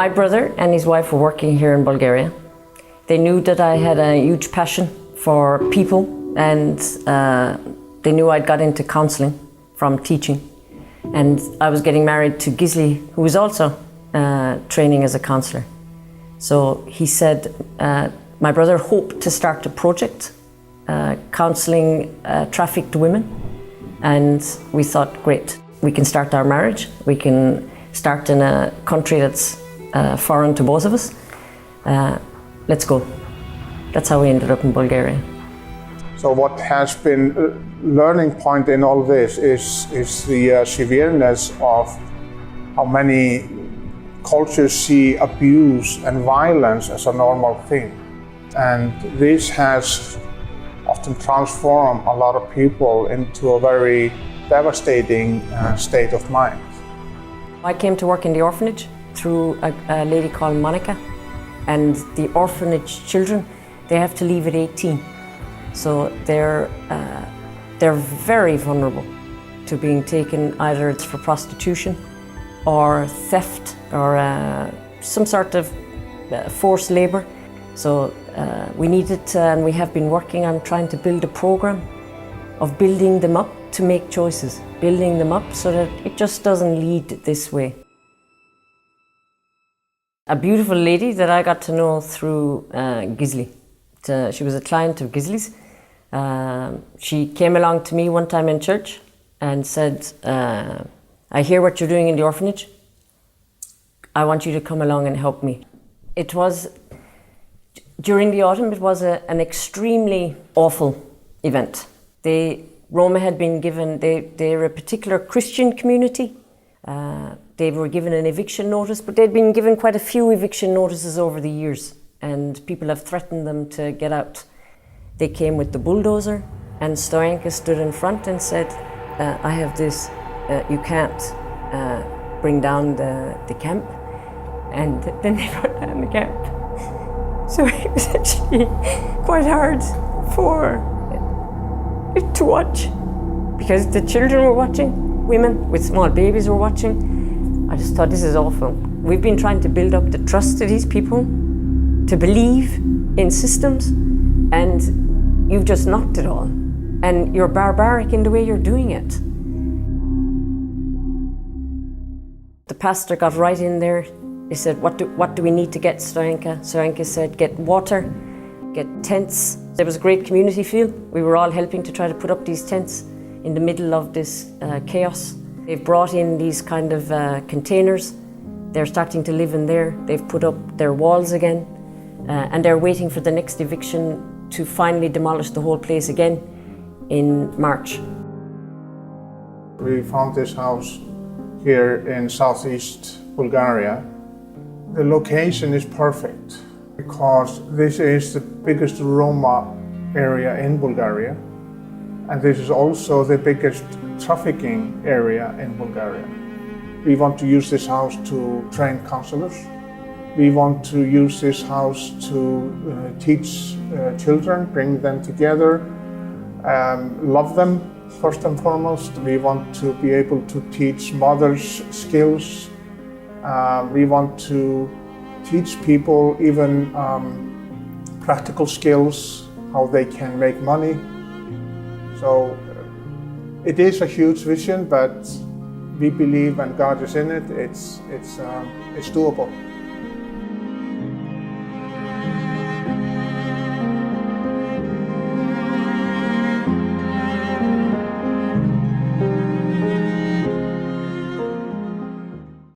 My brother and his wife were working here in Bulgaria. They knew that I had a huge passion for people, and they knew I'd got into counselling from teaching. And I was getting married to Gisli, who was also training as a counsellor. So he said, my brother hoped to start a project counselling trafficked women. And we thought, great, we can start our marriage. We can start in a country that's foreign to both of us. Let's go. That's how we ended up in Bulgaria. So what has been a learning point in all this is the severeness of how many cultures see abuse and violence as a normal thing. And this has often transformed a lot of people into a very devastating state of mind. I came to work in the orphanage through a lady called Monica, and the orphanage children, they have to leave at 18. So they're very vulnerable to being taken, either it's for prostitution or theft or some sort of forced labour. So we needed and we have been working on trying to build a program of building them up to make choices, building them up so that it just doesn't lead this way. A beautiful lady that I got to know through Gisli. She was a client of Gisli's. She came along to me one time in church and said, I hear what you're doing in the orphanage. I want you to come along and help me. It was, during the autumn, it was an extremely awful event. Roma had been given, they're a particular Christian community. They were given an eviction notice, but they'd been given quite a few eviction notices over the years, and people have threatened them to get out. They came with the bulldozer, and Stoyanka stood in front and said, I have this, you can't bring down the camp. And then they brought down the camp. So it was actually quite hard to watch, because the children were watching, women with small babies were watching. I just thought, this is awful. We've been trying to build up the trust of these people to believe in systems, and you've just knocked it all. And you're barbaric in the way you're doing it. The pastor got right in there. He said, what do we need to get, Stoyanka? Stoyanka said, get water, get tents. There was a great community feel. We were all helping to try to put up these tents in the middle of this chaos. They've brought in these kind of containers. They're starting to live in there. They've put up their walls again, and they're waiting for the next eviction to finally demolish the whole place again in March. We found this house here in southeast Bulgaria. The location is perfect because this is the biggest Roma area in Bulgaria, and this is also the biggest trafficking area in Bulgaria. We want to use this house to train counselors. We want to use this house to teach children, bring them together, love them first and foremost. We want to be able to teach mothers skills. We want to teach people even practical skills, how they can make money. So it is a huge vision, but we believe when God is in it, it's doable.